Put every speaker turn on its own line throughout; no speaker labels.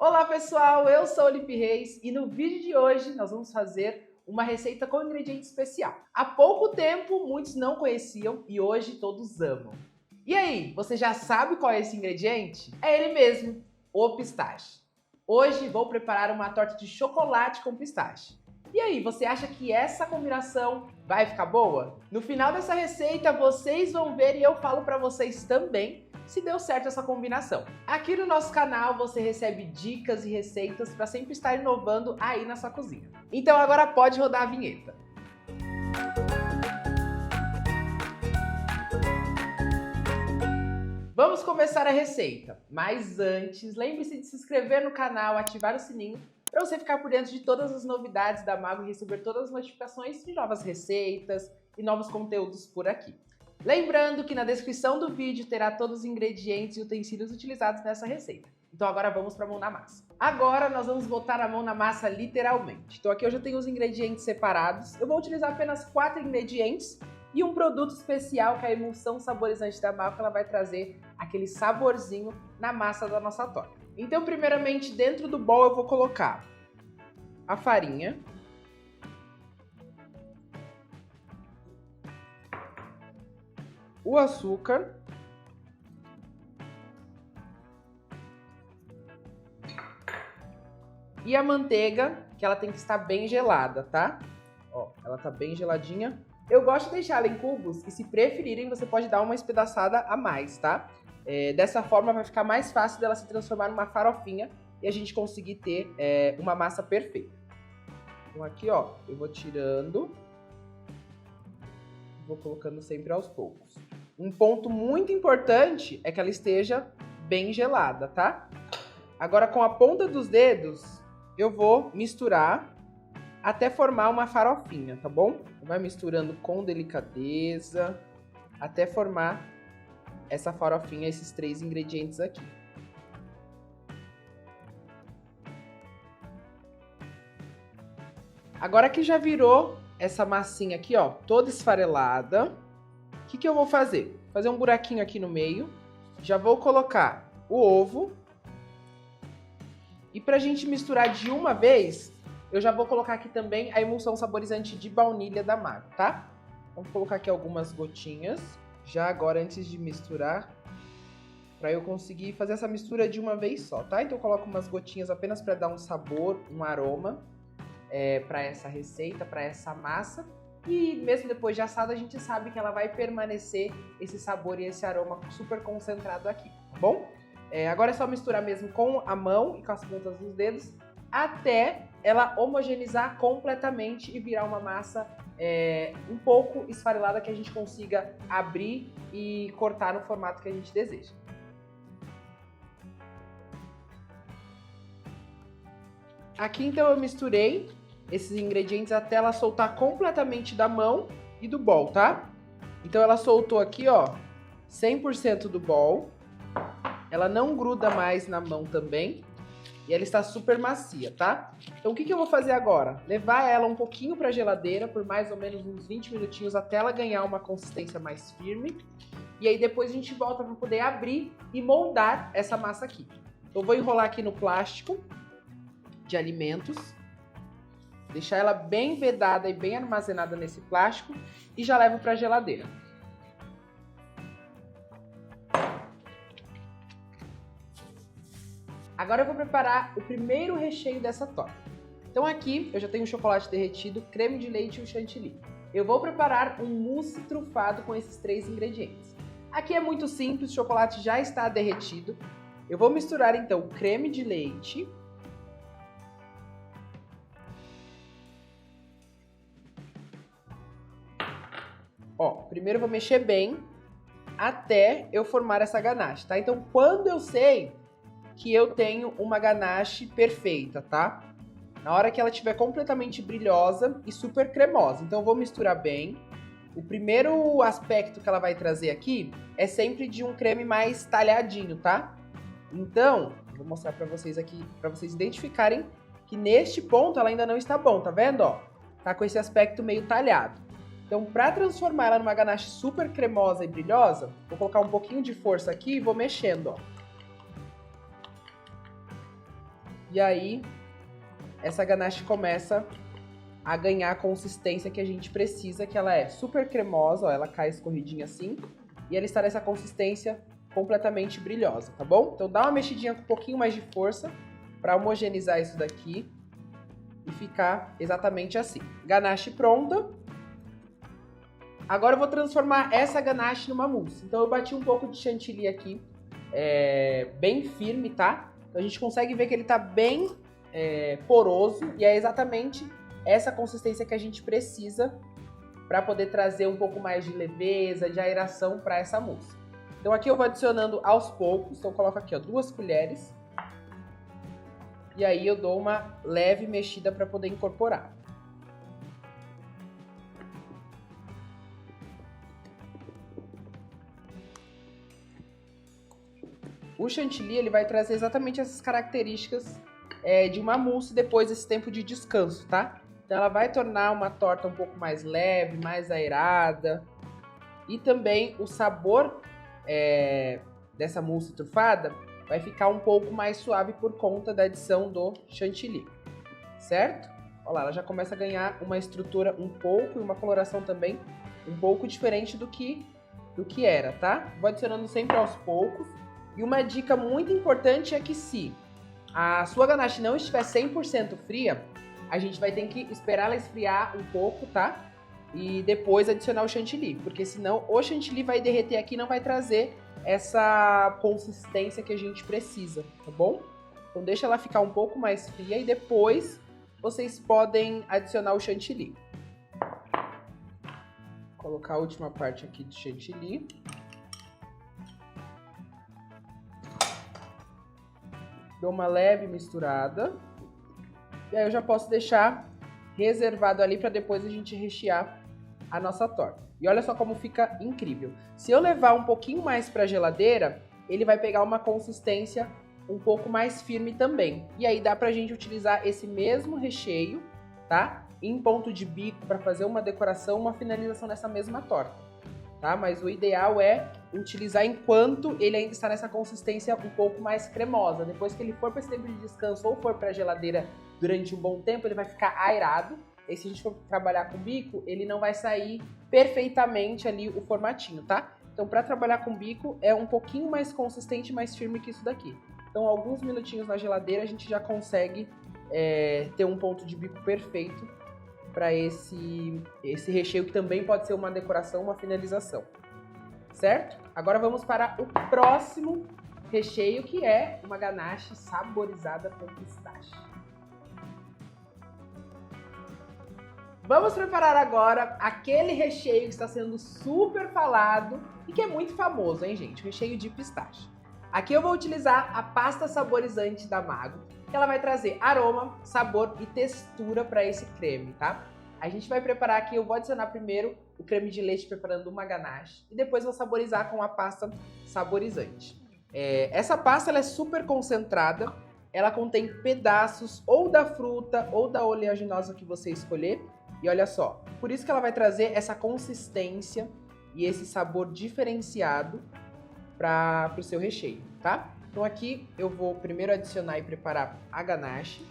Olá pessoal, eu sou Olipe Reis e no vídeo de hoje nós vamos fazer uma receita com ingrediente especial. Há pouco tempo muitos não conheciam e hoje todos amam. E aí, você já sabe qual é esse ingrediente? É ele mesmo, o pistache. Hoje vou preparar uma torta de chocolate com pistache. E aí, você acha que essa combinação vai ficar boa? No final dessa receita vocês vão ver e eu falo para vocês também se deu certo essa combinação. Aqui no nosso canal você recebe dicas e receitas para sempre estar inovando aí na sua cozinha. Então agora pode rodar a vinheta. Vamos começar a receita, mas antes lembre-se de se inscrever no canal, ativar o sininho para você ficar por dentro de todas as novidades da Mago e receber todas as notificações de novas receitas e novos conteúdos por aqui. Lembrando que na descrição do vídeo terá todos os ingredientes e utensílios utilizados nessa receita. Então agora vamos para a mão na massa. Agora nós vamos botar a mão na massa literalmente. Então aqui eu já tenho os ingredientes separados. Eu vou utilizar apenas 4 ingredientes e um produto especial que é a emulsão saborizante da Mago, que ela vai trazer aquele saborzinho na massa da nossa torta. Então primeiramente dentro do bowl eu vou colocar a farinha, o açúcar, e a manteiga, que ela tem que estar bem gelada, tá? Ó, ela tá bem geladinha. Eu gosto de deixar ela em cubos e, se preferirem, você pode dar uma espedaçada a mais, tá? Dessa forma vai ficar mais fácil dela se transformar numa farofinha e a gente conseguir ter uma massa perfeita. Então aqui, ó, eu vou tirando, vou colocando sempre aos poucos. Um ponto muito importante é que ela esteja bem gelada, tá? Agora, com a ponta dos dedos, eu vou misturar até formar uma farofinha, tá bom? Vai misturando com delicadeza até formar essa farofinha, esses 3 ingredientes aqui. Agora que já virou essa massinha aqui, ó, toda esfarelada, o que eu vou fazer? Fazer um buraquinho aqui no meio, já vou colocar o ovo. E pra gente misturar de uma vez, eu já vou colocar aqui também a emulsão saborizante de baunilha da Mago, tá? Vamos colocar aqui algumas gotinhas, já agora antes de misturar, pra eu conseguir fazer essa mistura de uma vez só, tá? Então eu coloco umas gotinhas apenas pra dar um sabor, um aroma pra essa receita, pra essa massa. E mesmo depois de assada, a gente sabe que ela vai permanecer esse sabor e esse aroma super concentrado aqui, tá bom? Agora é só misturar mesmo com a mão e com as pontas dos dedos até ela homogeneizar completamente e virar uma massa um pouco esfarelada, que a gente consiga abrir e cortar no formato que a gente deseja. Aqui então eu misturei esses ingredientes até ela soltar completamente da mão e do bowl, tá? Então ela soltou aqui, ó, 100% do bowl. Ela não gruda mais na mão também. E ela está super macia, tá? Então o que eu vou fazer agora? Levar ela um pouquinho para a geladeira por mais ou menos uns 20 minutinhos até ela ganhar uma consistência mais firme. E aí depois a gente volta para poder abrir e moldar essa massa aqui. Eu vou enrolar aqui no plástico de alimentos. Deixar ela bem vedada e bem armazenada nesse plástico e já levo para a geladeira. Agora eu vou preparar o primeiro recheio dessa torta. Então aqui eu já tenho o chocolate derretido, creme de leite e o chantilly. Eu vou preparar um mousse trufado com esses 3 ingredientes. Aqui é muito simples, o chocolate já está derretido. Eu vou misturar então o creme de leite, ó, primeiro eu vou mexer bem até eu formar essa ganache, tá? Então quando eu sei que eu tenho uma ganache perfeita, tá? Na hora que ela estiver completamente brilhosa e super cremosa. Então eu vou misturar bem. O primeiro aspecto que ela vai trazer aqui é sempre de um creme mais talhadinho, tá? Então, eu vou mostrar pra vocês aqui, pra vocês identificarem que neste ponto ela ainda não está bom, tá vendo, ó? Tá com esse aspecto meio talhado. Então, pra transformar ela numa ganache super cremosa e brilhosa, vou colocar um pouquinho de força aqui e vou mexendo, ó. E aí, essa ganache começa a ganhar a consistência que a gente precisa, que ela é super cremosa, ó, ela cai escorridinha assim, e ela está nessa consistência completamente brilhosa, tá bom? Então dá uma mexidinha com um pouquinho mais de força para homogeneizar isso daqui e ficar exatamente assim. Ganache pronta. Agora eu vou transformar essa ganache numa mousse. Então eu bati um pouco de chantilly aqui, bem firme, tá? Então a gente consegue ver que ele tá bem poroso e é exatamente essa consistência que a gente precisa para poder trazer um pouco mais de leveza, de aeração para essa mousse. Então aqui eu vou adicionando aos poucos, então eu coloco aqui ó, 2 colheres. E aí eu dou uma leve mexida para poder incorporar. O chantilly ele vai trazer exatamente essas características de uma mousse depois desse tempo de descanso, tá? Então ela vai tornar uma torta um pouco mais leve, mais aerada. E também o sabor dessa mousse trufada vai ficar um pouco mais suave por conta da adição do chantilly, certo? Olha lá, ela já começa a ganhar uma estrutura um pouco e uma coloração também um pouco diferente do que era, tá? Vou adicionando sempre aos poucos. E uma dica muito importante é que se a sua ganache não estiver 100% fria, a gente vai ter que esperar ela esfriar um pouco, tá? E depois adicionar o chantilly, porque senão o chantilly vai derreter aqui e não vai trazer essa consistência que a gente precisa, tá bom? Então deixa ela ficar um pouco mais fria e depois vocês podem adicionar o chantilly. Vou colocar a última parte aqui de chantilly. Dou uma leve misturada. E aí eu já posso deixar reservado ali para depois a gente rechear a nossa torta. E olha só como fica incrível. Se eu levar um pouquinho mais para a geladeira, ele vai pegar uma consistência um pouco mais firme também. E aí dá pra gente utilizar esse mesmo recheio, tá? Em ponto de bico para fazer uma decoração, uma finalização nessa mesma torta, tá? Mas o ideal é utilizar enquanto ele ainda está nessa consistência um pouco mais cremosa. Depois que ele for para esse tempo de descanso ou for para a geladeira durante um bom tempo, ele vai ficar aerado. E se a gente for trabalhar com bico, ele não vai sair perfeitamente ali o formatinho, tá? Então, para trabalhar com bico, é um pouquinho mais consistente e mais firme que isso daqui. Então, alguns minutinhos na geladeira, a gente já consegue ter um ponto de bico perfeito para esse recheio, que também pode ser uma decoração, uma finalização. Certo? Agora vamos para o próximo recheio, que é uma ganache saborizada com pistache. Vamos preparar agora aquele recheio que está sendo super falado e que é muito famoso, hein, gente? O recheio de pistache. Aqui eu vou utilizar a pasta saborizante da Mago, que ela vai trazer aroma, sabor e textura para esse creme, tá? A gente vai preparar aqui, eu vou adicionar primeiro o creme de leite preparando uma ganache e depois vou saborizar com a pasta saborizante. Essa pasta ela é super concentrada, ela contém pedaços ou da fruta ou da oleaginosa que você escolher. E olha só, por isso que ela vai trazer essa consistência e esse sabor diferenciado para o seu recheio, tá? Então aqui eu vou primeiro adicionar e preparar a ganache.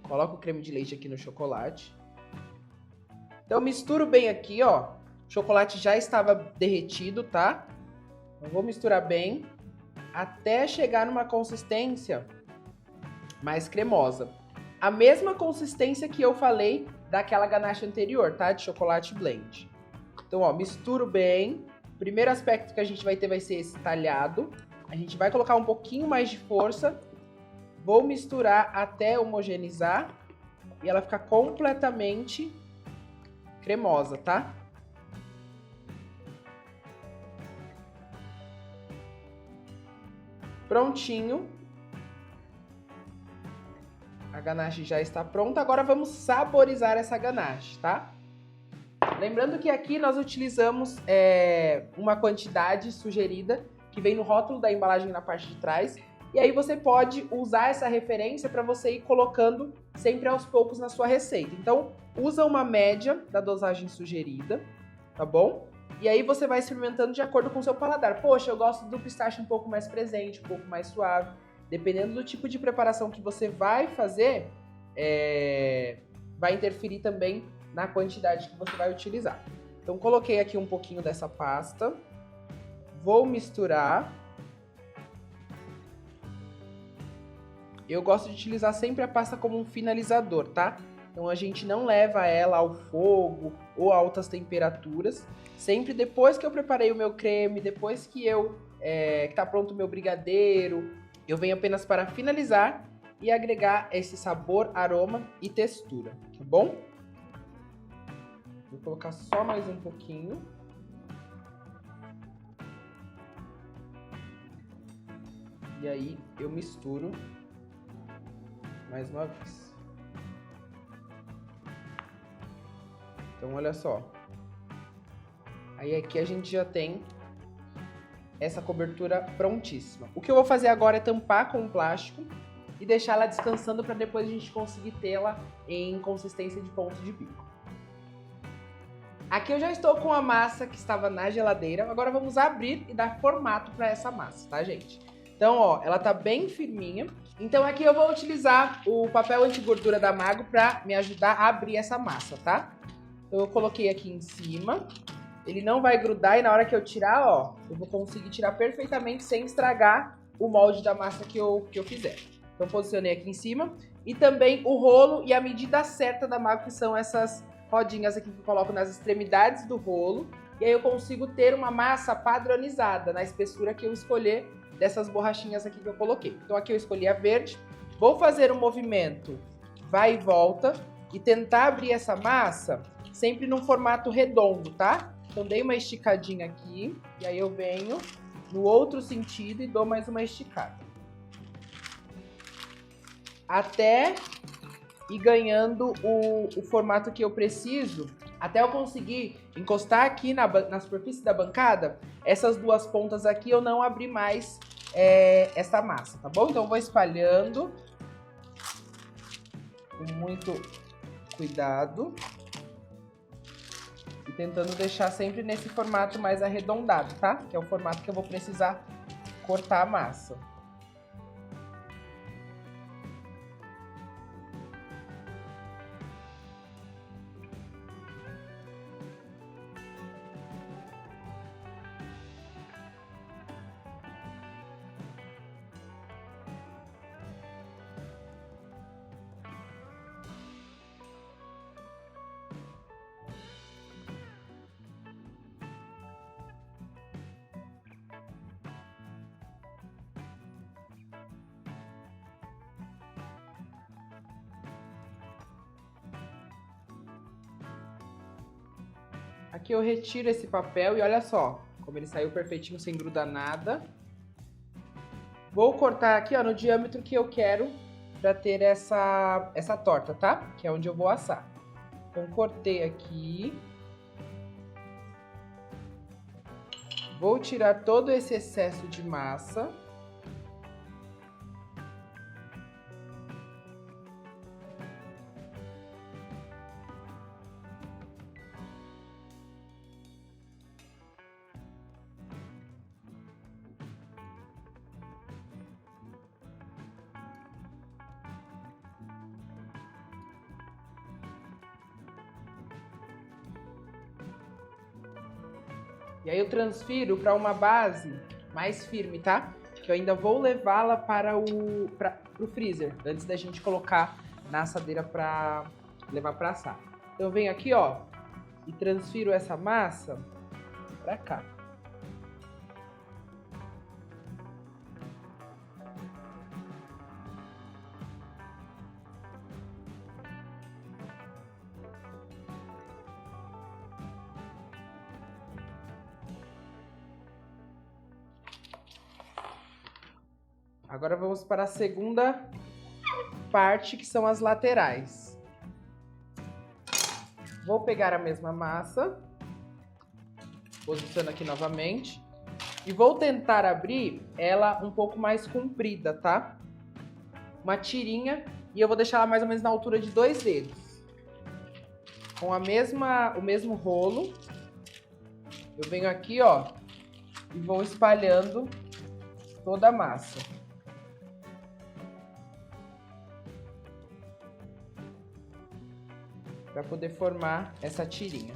Coloco o creme de leite aqui no chocolate. Então misturo bem aqui, ó. O chocolate já estava derretido, tá? Eu vou misturar bem até chegar numa consistência mais cremosa. A mesma consistência que eu falei daquela ganache anterior, tá? De chocolate blend. Então, ó, misturo bem. O primeiro aspecto que a gente vai ter vai ser esse talhado. A gente vai colocar um pouquinho mais de força. Vou misturar até homogeneizar e ela ficar completamente cremosa, tá? Prontinho. A ganache já está pronta. Agora vamos saborizar essa ganache, tá? Lembrando que aqui nós utilizamos uma quantidade sugerida que vem no rótulo da embalagem na parte de trás. E aí você pode usar essa referência para você ir colocando sempre aos poucos na sua receita. Então, usa uma média da dosagem sugerida, tá bom? E aí você vai experimentando de acordo com o seu paladar. Poxa, eu gosto do pistache um pouco mais presente, um pouco mais suave. dependendo do tipo de preparação que você vai fazer, vai interferir também na quantidade que você vai utilizar. Então, coloquei aqui um pouquinho dessa pasta. Vou misturar. Eu gosto de utilizar sempre a pasta como um finalizador, tá? Então, a gente não leva ela ao fogo ou a altas temperaturas. Sempre depois que eu preparei o meu creme, depois que tá pronto o meu brigadeiro, eu venho apenas para finalizar e agregar esse sabor, aroma e textura, tá bom? Vou colocar só mais um pouquinho. E aí eu misturo mais uma vez. Então olha só. Aí aqui a gente já tem essa cobertura prontíssima. O que eu vou fazer agora é tampar com o plástico e deixar ela descansando para depois a gente conseguir tê-la em consistência de ponto de bico. Aqui eu já estou com a massa que estava na geladeira. Agora vamos abrir e dar formato para essa massa, tá, gente? Então, ó, ela tá bem firminha. Então aqui eu vou utilizar o papel anti-gordura da Mago para me ajudar a abrir essa massa, tá? Então eu coloquei aqui em cima. Ele não vai grudar e na hora que eu tirar, ó, eu vou conseguir tirar perfeitamente sem estragar o molde da massa que eu fizer. Então posicionei aqui em cima. E também o rolo e a medida certa da Mago, que são essas rodinhas aqui que eu coloco nas extremidades do rolo. E aí eu consigo ter uma massa padronizada na espessura que eu escolher dessas borrachinhas aqui que eu coloquei. Então aqui eu escolhi a verde. Vou fazer um movimento vai e volta e tentar abrir essa massa sempre num formato redondo, tá? Então dei uma esticadinha aqui e aí eu venho no outro sentido e dou mais uma esticada. Até ir ganhando o formato que eu preciso, até eu conseguir encostar aqui na superfície da bancada, essas duas pontas aqui eu não abri mais essa massa, tá bom? Então eu vou espalhando com muito cuidado e tentando deixar sempre nesse formato mais arredondado, tá? Que é o formato que eu vou precisar cortar a massa. Aqui eu retiro esse papel e olha só, como ele saiu perfeitinho, sem grudar nada. Vou cortar aqui, ó, no diâmetro que eu quero para ter essa torta, tá? Que é onde eu vou assar. Então, cortei aqui. Vou tirar todo esse excesso de massa. E aí eu transfiro para uma base mais firme, tá? Que eu ainda vou levá-la para o freezer, antes da gente colocar na assadeira para levar para assar. Então eu venho aqui, ó, e transfiro essa massa para cá. Agora vamos para a segunda parte, que são as laterais. Vou pegar a mesma massa, posiciono aqui novamente, e vou tentar abrir ela um pouco mais comprida, tá? Uma tirinha, e eu vou deixar ela mais ou menos na altura de 2 dedos. Com o mesmo rolo, eu venho aqui, ó, e vou espalhando toda a massa. para poder formar essa tirinha.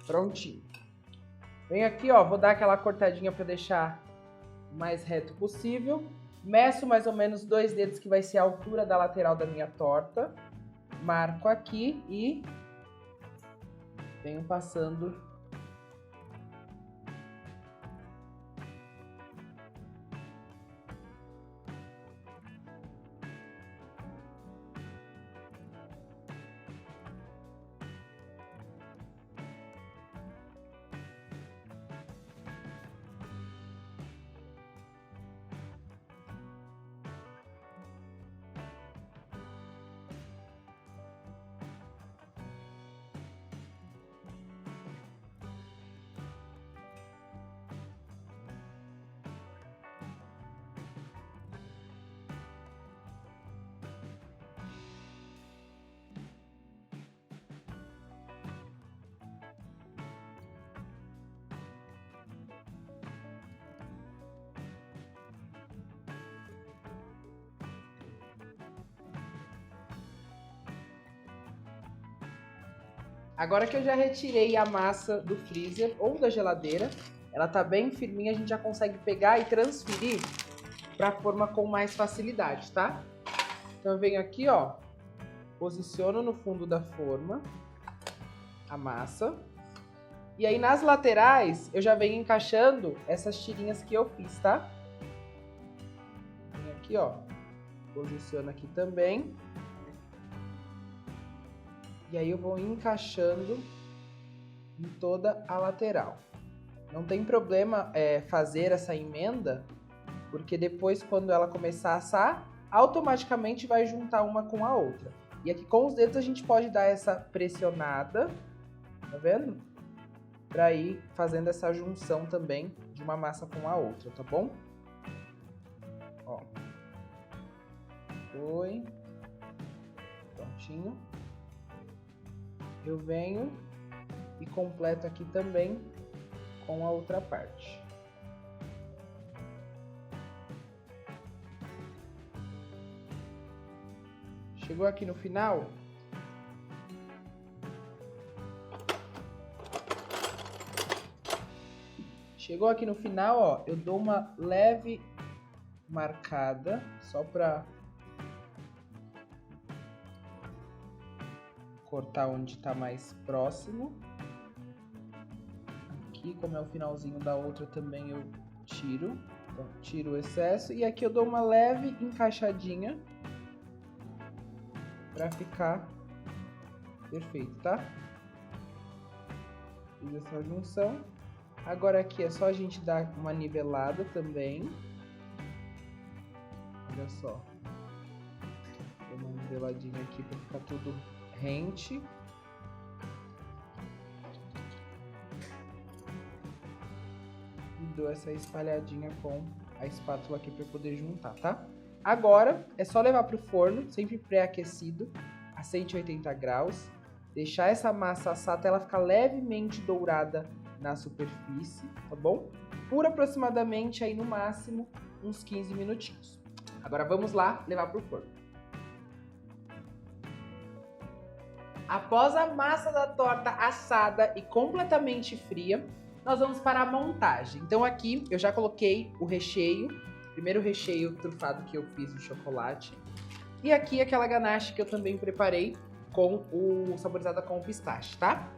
Prontinho. Venho aqui, ó, vou dar aquela cortadinha para deixar o mais reto possível. Meço mais ou menos 2 dedos, que vai ser a altura da lateral da minha torta. Marco aqui e venho passando. Agora que eu já retirei a massa do freezer ou da geladeira, ela tá bem firminha, a gente já consegue pegar e transferir para a forma com mais facilidade, tá? Então eu venho aqui, ó, posiciono no fundo da forma a massa. E aí nas laterais eu já venho encaixando essas tirinhas que eu fiz, tá? Venho aqui, ó, posiciono aqui também. E aí eu vou encaixando em toda a lateral. Não tem problema fazer essa emenda, porque depois, quando ela começar a assar, automaticamente vai juntar uma com a outra. E aqui com os dedos a gente pode dar essa pressionada, tá vendo? Pra ir fazendo essa junção também de uma massa com a outra, tá bom? Ó. Foi. Prontinho. Eu venho e completo aqui também com a outra parte. Chegou aqui no final, ó, eu dou uma leve marcada, só para cortar onde está mais próximo. Aqui, como é o finalzinho da outra, também eu tiro. Então, tiro o excesso. E aqui eu dou uma leve encaixadinha para ficar perfeito, tá? Fiz essa junção. Agora aqui é só a gente dar uma nivelada também. Olha só. Dou uma niveladinha aqui para ficar tudo rente. E dou essa espalhadinha com a espátula aqui para poder juntar, tá? Agora é só levar para o forno, sempre pré-aquecido, a 180 graus. Deixar essa massa assar até ela ficar levemente dourada na superfície, tá bom? Por aproximadamente aí no máximo uns 15 minutinhos. Agora vamos lá levar para o forno. Após a massa da torta assada e completamente fria, nós vamos para a montagem. Então aqui eu já coloquei o recheio, primeiro recheio trufado que eu fiz de chocolate. E aqui aquela ganache que eu também preparei com o saborizada com o pistache, tá?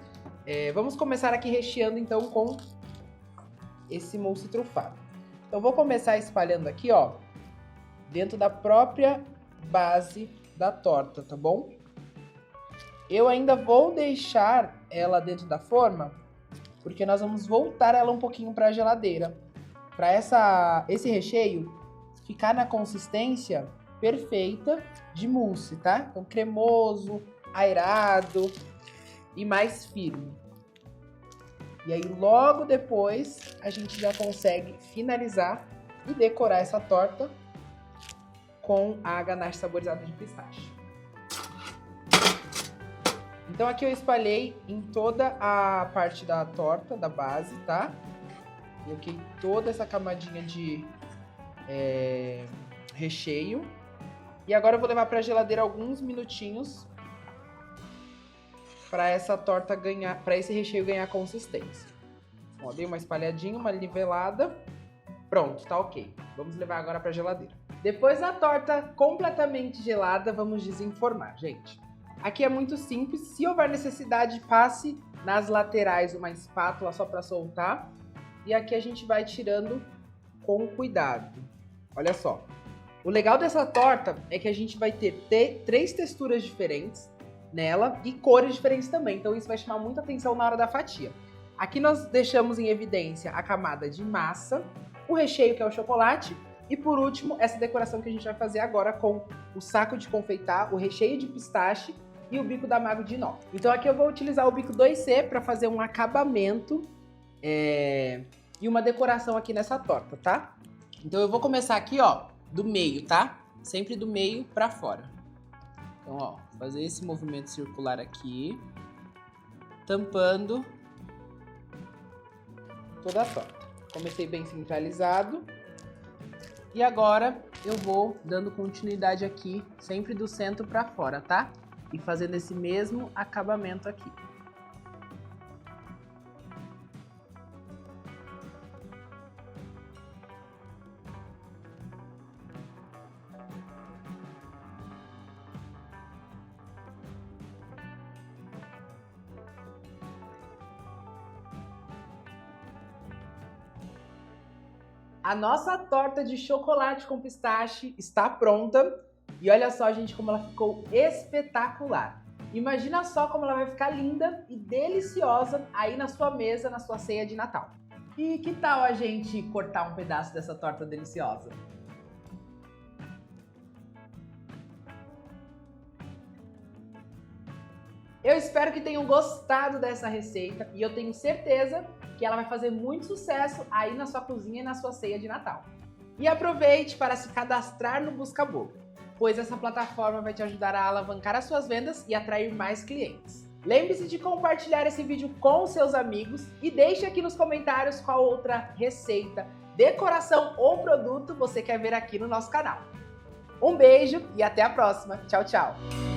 Vamos começar aqui recheando então com esse mousse trufado. Então vou começar espalhando aqui, ó, dentro da própria base da torta, tá bom? Eu ainda vou deixar ela dentro da forma, porque nós vamos voltar ela um pouquinho para a geladeira, para esse recheio ficar na consistência perfeita de mousse, tá? Então cremoso, aerado e mais firme. E aí logo depois a gente já consegue finalizar e decorar essa torta com a ganache saborizada de pistache. Então aqui eu espalhei em toda a parte da torta, da base, tá? Coloquei toda essa camadinha de recheio. E agora eu vou levar para a geladeira alguns minutinhos para essa torta ganhar, para esse recheio ganhar consistência. Ó, dei uma espalhadinha, uma nivelada. Pronto, tá ok. Vamos levar agora para a geladeira. Depois da torta completamente gelada, vamos desenformar, gente. Aqui é muito simples. Se houver necessidade, passe nas laterais uma espátula só para soltar. E aqui a gente vai tirando com cuidado. Olha só. O legal dessa torta é que a gente vai ter 3 texturas diferentes nela e cores diferentes também. Então isso vai chamar muita atenção na hora da fatia. Aqui nós deixamos em evidência a camada de massa, o recheio que é o chocolate e por último essa decoração que a gente vai fazer agora com o saco de confeitar, o recheio de pistache e o bico da Mago de inox. Então aqui eu vou utilizar o bico 2C para fazer um acabamento e uma decoração aqui nessa torta, tá? Então eu vou começar aqui, ó, do meio, tá? Sempre do meio pra fora. Então, ó, fazer esse movimento circular aqui, tampando toda a torta. Comecei bem centralizado. E agora eu vou dando continuidade aqui, sempre do centro pra fora, tá? E fazendo esse mesmo acabamento aqui. A nossa torta de chocolate com pistache está pronta. E olha só, gente, como ela ficou espetacular. Imagina só como ela vai ficar linda e deliciosa aí na sua mesa, na sua ceia de Natal. E que tal a gente cortar um pedaço dessa torta deliciosa? Eu espero que tenham gostado dessa receita e eu tenho certeza que ela vai fazer muito sucesso aí na sua cozinha e na sua ceia de Natal. E aproveite para se cadastrar no Buscabolo, pois essa plataforma vai te ajudar a alavancar as suas vendas e atrair mais clientes. Lembre-se de compartilhar esse vídeo com seus amigos e deixe aqui nos comentários qual outra receita, decoração ou produto você quer ver aqui no nosso canal. Um beijo e até a próxima. Tchau, tchau!